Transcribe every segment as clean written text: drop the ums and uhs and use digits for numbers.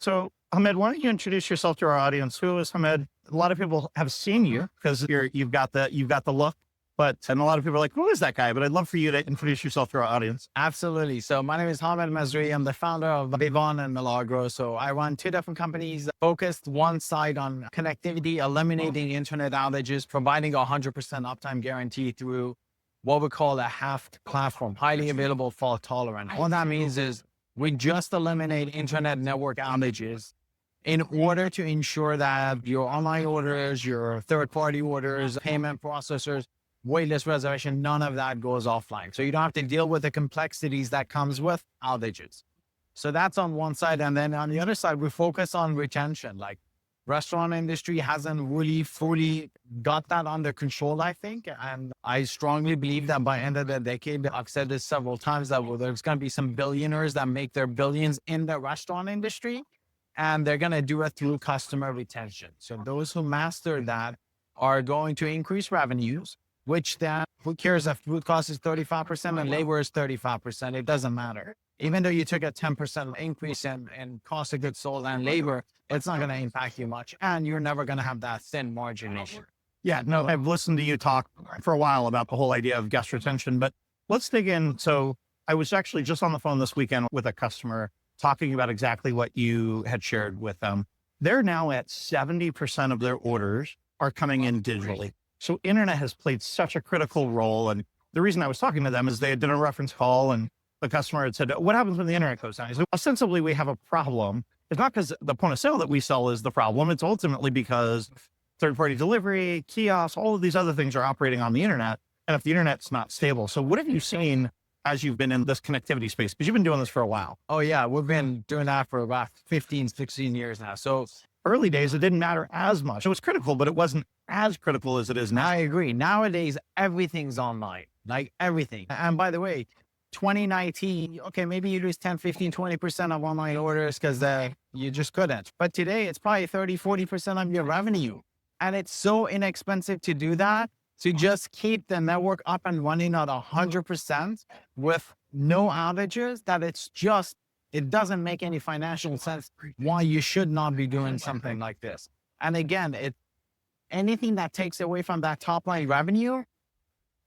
So, Hamed, why don't you introduce yourself to our audience? Who is Hamed? A lot of people have seen you because you've got the look, and a lot of people are like, who is that guy? But I'd love for you to introduce yourself to our audience. Absolutely. So my name is Hamed Mazrouei. I'm the founder of Vivant and Milagro. So I run two different companies focused one side on connectivity, eliminating internet outages, providing a 100% uptime guarantee through what we call a half platform, highly available, fault tolerant. All that means is we just eliminate internet network outages in order to ensure that your online orders, your third-party orders, payment processors, waitlist reservation, none of that goes offline. So you don't have to deal with the complexities that comes with outages. So that's on one side. And then on the other side, we focus on retention. Like restaurant industry hasn't really fully got that under control, I think. And I strongly believe that by end of the decade, I've said this several times, that there's going to be some billionaires that make their billions in the restaurant industry, and they're going to do it through customer retention. So those who master that are going to increase revenues, which then, who cares if food cost is 35% and labor is 35%? It doesn't matter. Even though you took a 10% increase in cost of goods sold and labor, it's not going to impact you much. And you're never going to have that thin margin issue. Yeah, no, I've listened to you talk for a while about the whole idea of guest retention, but let's dig in. So I was actually just on the phone this weekend with a customer talking about exactly what you had shared with them. They're now at 70% of their orders are coming in digitally. So internet has played such a critical role. And the reason I was talking to them is they had done a reference call and the customer had said, what happens when the internet goes down? He said, ostensibly, we have a problem. It's not because the point of sale that we sell is the problem. It's ultimately because third-party delivery, kiosks, all of these other things are operating on the internet. And if the internet's not stable. So what have you seen as you've been in this connectivity space? Because you've been doing this for a while. Oh yeah, we've been doing that for about 15, 16 years now. So early days, it didn't matter as much. It was critical, but it wasn't as critical as it is now. I agree. Nowadays, everything's online, like everything. And by the way, 2019, okay, maybe you lose 10, 15, 20% of online orders because you just couldn't. But today it's probably 30, 40% of your revenue. And it's so inexpensive to do that, to just keep the network up and running at 100% with no outages, that it doesn't make any financial sense why you should not be doing something like this. And again, anything that takes away from that top line revenue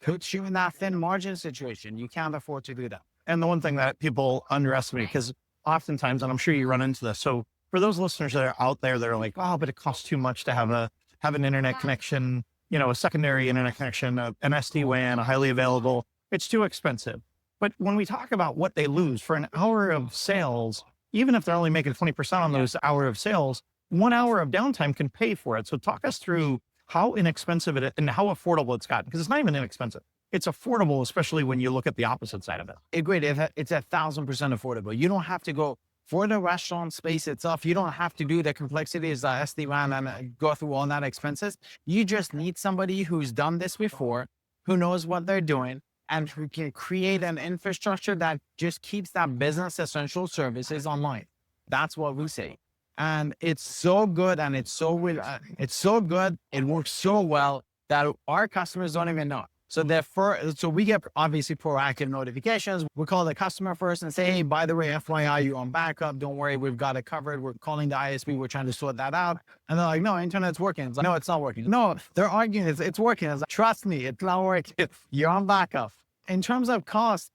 puts you in that thin margin situation. You can't afford to do that. And the one thing that people underestimate, because oftentimes, and I'm sure you run into this. So for those listeners that are out there, they're like, oh, but it costs too much to have an internet connection, a secondary internet connection, an SD-WAN, a highly available, it's too expensive. But when we talk about what they lose for an hour of sales, even if they're only making 20% on those hour of sales, 1 hour of downtime can pay for it. So talk us through how inexpensive it is and how affordable it's gotten, because it's not even inexpensive. It's affordable, especially when you look at the opposite side of it. Agreed. It's 1,000% affordable. You don't have to go for the restaurant space itself. You don't have to do the complexities of SD-WAN and go through all that expenses. You just need somebody who's done this before, who knows what they're doing, and who can create an infrastructure that just keeps that business essential services online. That's what we say. And it's so good, and it's so good. It works so well that our customers don't even know. So we get obviously proactive notifications. We call the customer first and say, hey, by the way, FYI, you're on backup. Don't worry, we've got it covered. We're calling the ISP. We're trying to sort that out. And they're like, no, internet's working. It's like, no, it's not working. No, they're arguing. It's working. It's like, trust me, it's not working. You're on backup. In terms of cost,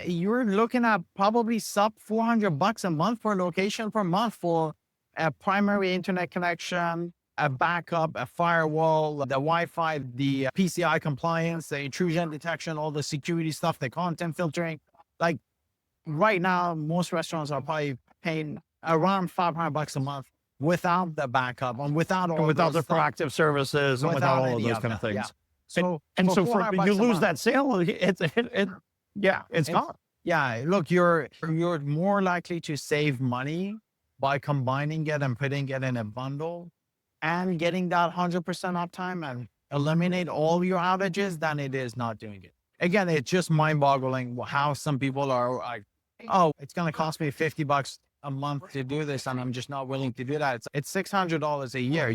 you're looking at probably sub $400 a month per location per month for a primary internet connection, a backup, a firewall, the Wi-Fi, the PCI compliance, the intrusion detection, all the security stuff, the content filtering. Like right now, most restaurants are probably paying around $500 a month without the backup and without the proactive services and without all of those kind of things. Yeah. So you lose that sale, it's gone. Yeah, look, you're more likely to save money by combining it and putting it in a bundle and getting that 100% uptime and eliminate all your outages than it is not doing it. Again, it's just mind-boggling how some people are like, oh, it's going to cost me $50 a month to do this, and I'm just not willing to do that. It's $600 a year.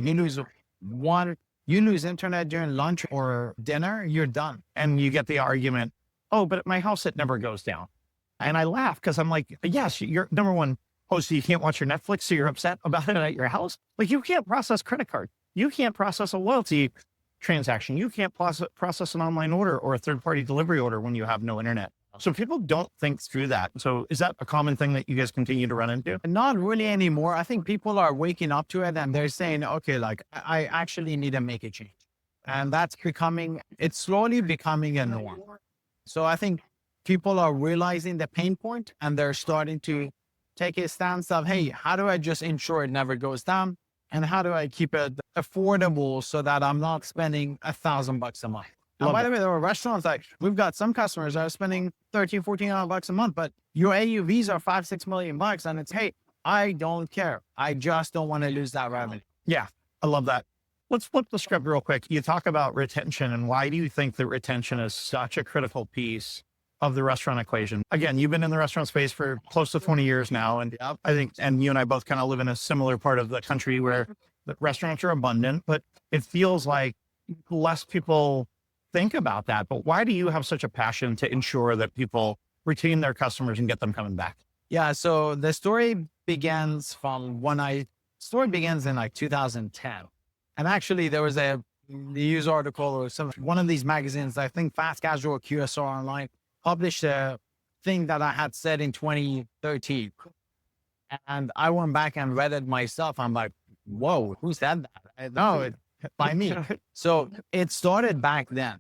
You lose internet during lunch or dinner, you're done. And you get the argument, oh, but at my house, it never goes down. And I laugh because I'm like, yes, you're number one, Oh, so you can't watch your Netflix, so you're upset about it at your house? Like, you can't process credit card. You can't process a loyalty transaction. You can't process an online order or a third-party delivery order when you have no internet. So people don't think through that. So is that a common thing that you guys continue to run into? Not really anymore. I think people are waking up to it and they're saying, okay, like I actually need to make a change. And it's slowly becoming a norm. So I think people are realizing the pain point and they're starting to take a stance of, hey, how do I just ensure it never goes down? And how do I keep it affordable so that I'm not spending $1,000 a month? And by the way, there are restaurants like we've got some customers that are spending $1,300-$1,400 a month, but your AUVs are $5-6 million bucks. And it's, hey, I don't care. I just don't want to lose that revenue. Yeah, I love that. Let's flip the script real quick. You talk about retention, and why do you think that retention is such a critical piece of the restaurant equation? Again, you've been in the restaurant space for close to 20 years now. And I think, and you and I both kind of live in a similar part of the country where the restaurants are abundant, but it feels like less people think about that. But why do you have such a passion to ensure that people retain their customers and get them coming back? Yeah. So the story begins in like 2010. And actually there was a news article or one of these magazines, I think Fast Casual QSR Online, published a thing that I had said in 2013. And I went back and read it myself. I'm like, whoa, who said that? I know it by me. So it started back then.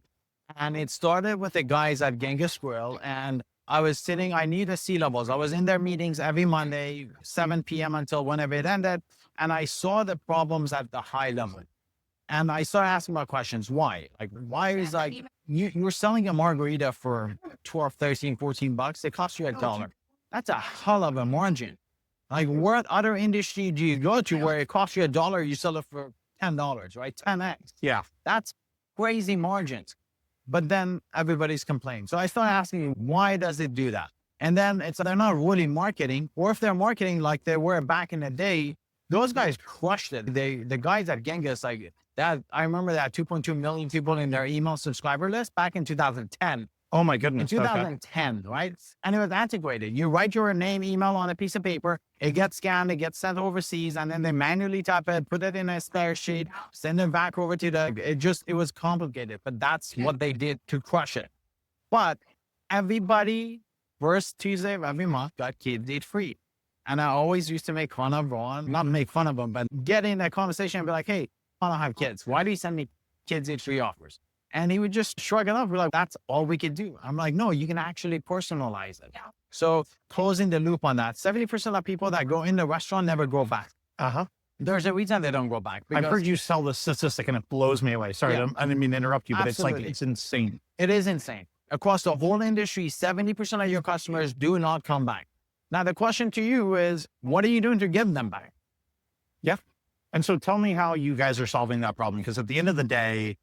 And it started with the guys at Genghis Grill. And I need a C-levels. I was in their meetings every Monday, 7 p.m. until whenever it ended. And I saw the problems at the high level. And I started asking my questions. Why? Like, why is like, you're selling a margarita for 12, 13, 14 bucks. It costs you $1. That's a hell of a margin. Like, what other industry do you go to where it costs you $1, you sell it for $10, right? 10x. Yeah. That's crazy margins. But then everybody's complaining. So I started asking, why does it do that? And then they're not really marketing, or if they're marketing like they were back in the day, those guys crushed it. The guys at Genghis, like that, I remember that 2.2 million people in their email subscriber list back in 2010. Oh my goodness. In 2010, okay. Right? And it was antiquated. You write your name, email on a piece of paper, it gets scanned, it gets sent overseas, and then they manually type it, put it in a spare sheet, send it back over to it was complicated, but that's what they did to crush it. But everybody, first Tuesday of every month, got Kids Eat Free. And I always used to make fun of Ron, not make fun of him, but get in a conversation and be like, hey, I don't have kids. Why do you send me Kids Eat Free offers? And he would just shrug it off. We're like, that's all we could do. I'm like, no, you can actually personalize it. So closing the loop on that, 70% of people that go in the restaurant never go back. There's a reason they don't go back. I've heard you sell this statistic and it blows me away. Sorry, I didn't mean to interrupt you, but Absolutely. it's insane. It is insane. Across the whole industry, 70% of your customers do not come back. Now, the question to you is, what are you doing to get them back? Yeah. And so tell me how you guys are solving that problem. Because at the end of the day,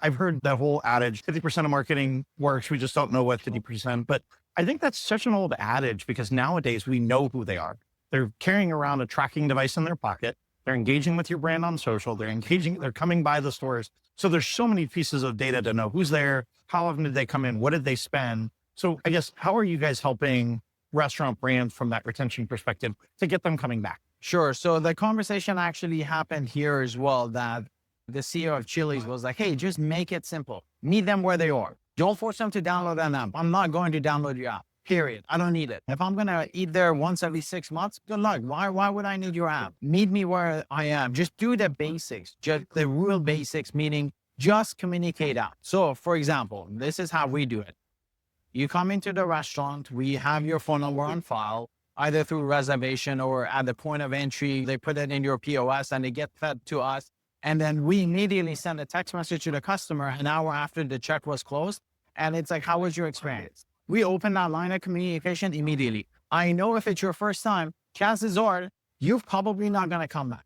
I've heard the whole adage, 50% of marketing works. We just don't know what 50%. But I think that's such an old adage because nowadays we know who they are. They're carrying around a tracking device in their pocket. They're engaging with your brand on social. They're coming by the stores. So there's so many pieces of data to know who's there, how often did they come in, what did they spend? So I guess, how are you guys helping restaurant brands from that retention perspective to get them coming back? Sure. So the conversation actually happened here as well, that the CEO of Chili's was like, hey, just make it simple. Meet them where they are. Don't force them to download an app. I'm not going to download your app, period. I don't need it. If I'm going to eat there once every 6 months, good luck. Why would I need your app? Meet me where I am. Just do the basics, just the real basics, meaning just communicate out. So for example, this is how we do it. You come into the restaurant, we have your phone number on file, either through reservation or at the point of entry, they put it in your POS and they get fed to us. And then we immediately send a text message to the customer an hour after the check was closed. And it's like, how was your experience? We open that line of communication immediately. I know if it's your first time, chances are you're probably not going to come back.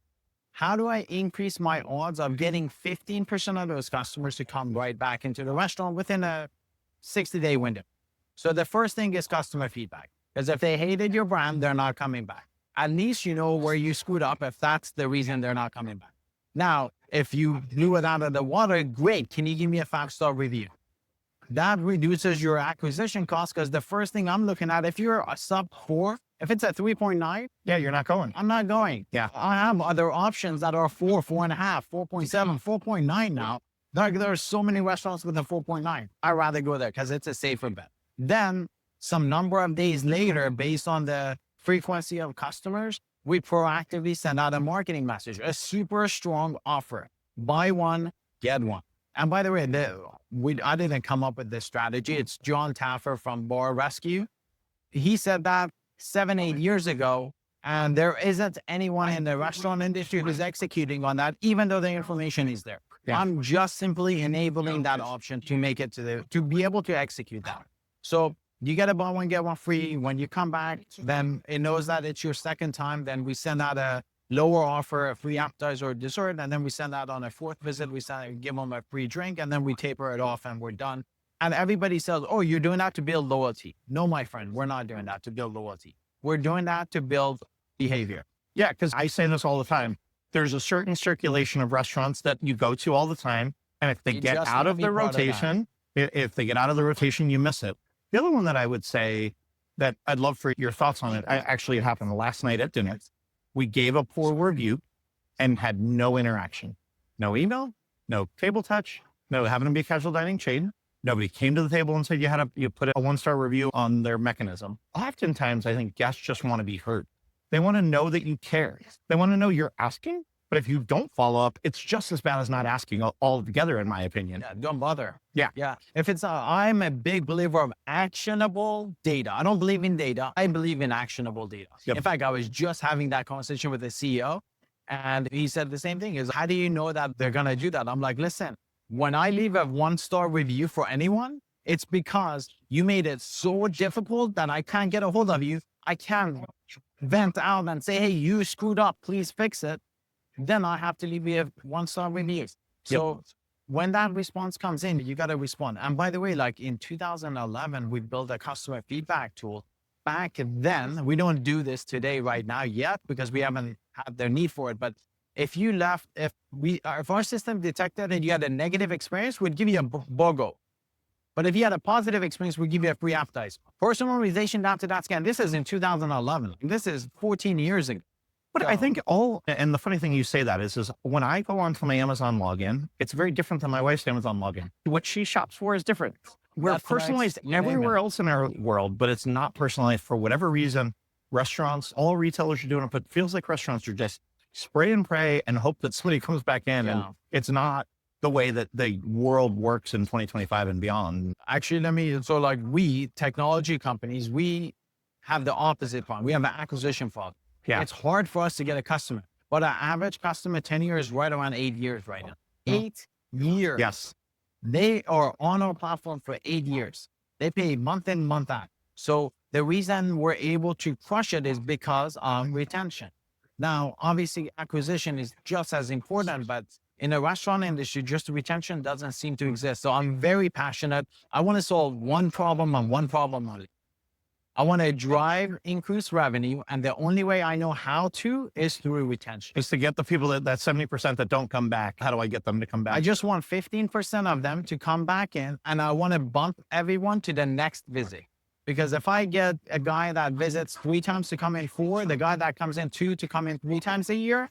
How do I increase my odds of getting 15% of those customers to come right back into the restaurant within a 60-day window? So the first thing is customer feedback. Because if they hated your brand, they're not coming back. At least you know where you screwed up if that's the reason they're not coming back. Now, if you blew it out of the water, great. Can you give me a 5-star review? That reduces your acquisition cost because the first thing I'm looking at, if you're a sub 4, If it's a 3.9, Yeah, you're not going. I'm not going. Yeah. I have other options that are 4, 4.5, 4.7, 4.9 now. There are so many restaurants with a 4.9. I'd rather go there because it's a safer bet. Then some number of days later, based on the frequency of customers, we proactively send out a marketing message, a super strong offer. Buy one, get one. And by the way, I didn't come up with this strategy. It's John Taffer from Bar Rescue. He said that 7, 8 years ago, and there isn't anyone in the restaurant industry who's executing on that, even though the information is there. Yeah. I'm just simply enabling that option to make it to be able to execute that. So you get a buy one, get one free. When you come back, then it knows that it's your second time. Then we send out a lower offer, a free appetizer or dessert. And then we send out on a fourth visit, give them a free drink, and then we taper it off and we're done. And everybody says, oh, you're doing that to build loyalty. No, my friend, we're not doing that to build loyalty. We're doing that to build behavior. Yeah, because I say this all the time. There's a certain circulation of restaurants that you go to all the time. And if they You get just out wanna of be the part of that. rotation, if they get out of the rotation, you miss it. The other one that I would say that I'd love for your thoughts on it. Actually, it happened last night at dinner. We gave a poor review and had no interaction, no email, no table touch, no having to be a casual dining chain. Nobody came to the table and said you put a 1-star review on their mechanism. Oftentimes, I think guests just want to be heard. They want to know that you care. They want to know you're asking. But if you don't follow up, it's just as bad as not asking altogether, in my opinion. Yeah, don't bother. Yeah. Yeah. If it's, I'm a big believer of actionable data. I don't believe in data. I believe in actionable data. Yep. In fact, I was just having that conversation with the CEO and he said the same thing is, how do you know that they're going to do that? I'm like, listen, when I leave a 1-star review for anyone, it's because you made it so difficult that I can't get a hold of you. I can't vent out and say, hey, you screwed up, please fix it. Then I have to leave you a 1-star review. So when that response comes in, you got to respond. And by the way, like in 2011, we built a customer feedback tool. Back then, we don't do this today right now yet because we haven't had the need for it. But if our system detected and you had a negative experience, we'd give you a BOGO. But if you had a positive experience, we'd give you a free appetizer. Personalization after that scan. This is in 2011. This is 14 years ago. But I think and the funny thing you say that is when I go onto my Amazon login, it's very different than my wife's Amazon login. What she shops for is different. We're That's personalized everywhere else in our world, but it's not personalized for whatever reason. Restaurants, all retailers are doing it, but it feels like restaurants are just spray and pray and hope that somebody comes back in. Yeah. And it's not the way that the world works in 2025 and beyond. Actually, so like we, technology companies, we have the opposite problem. We have an acquisition problem. Yeah. It's hard for us to get a customer, but our average customer tenure is right around 8 years right now. 8 years. Yes. They are on our platform for 8 years. They pay month in, month out. So the reason we're able to crush it is because of retention. Now, obviously acquisition is just as important, but in the restaurant industry, just retention doesn't seem to exist. So I'm very passionate. I want to solve one problem and one problem only. I want to drive increased revenue. And the only way I know how to is through retention. Is to get the people that 70% that don't come back. How do I get them to come back? I just want 15% of them to come back in, and I want to bump everyone to the next visit. Because if I get a guy that visits 3 times to come in 4, the guy that comes in 2 to come in 3 times a year,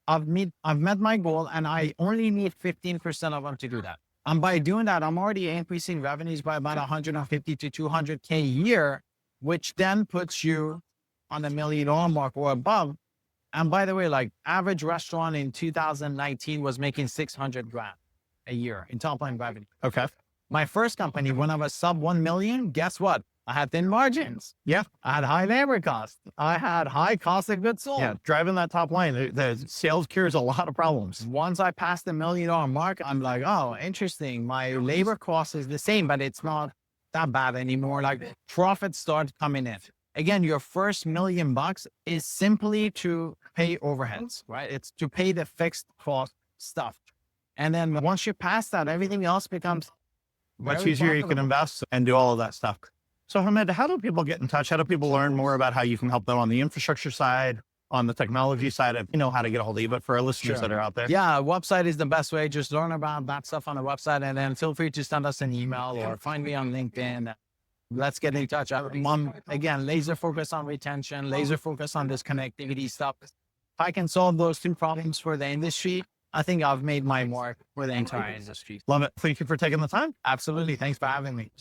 I've met my goal, and I only need 15% of them to do that. And by doing that, I'm already increasing revenues by about 150 to 200K a year, which then puts you on the $1 million mark or above. And by the way, like average restaurant in 2019 was making 600 grand a year in top line revenue. Okay. My first company, when I was sub 1 million, guess what? I had thin margins. Yeah. I had high labor costs. I had high cost of goods sold. Yeah. Driving that top line, the sales cures a lot of problems. Once I passed the $1 million mark, I'm like, oh, interesting. My labor cost is the same, but it's not that bad anymore. Like profits start coming in. Again, your first $1 million is simply to pay overheads, right? It's to pay the fixed cost stuff. And then once you pass that, everything else becomes Much easier. You can invest and do all of that stuff. So Hamed, how do people get in touch? How do people learn more about how you can help them on the infrastructure side, on the technology side of, how to get a hold of you, but for our listeners that are out there? Yeah, website is the best way. Just learn about that stuff on the website, and then feel free to send us an email or find me on LinkedIn. let's get in touch. I'm again, laser focus on retention, laser focus on this connectivity stuff. If I can solve those two problems for the industry, I think I've made my mark for the entire industry. Love it. Thank you for taking the time. Absolutely. Thanks for having me.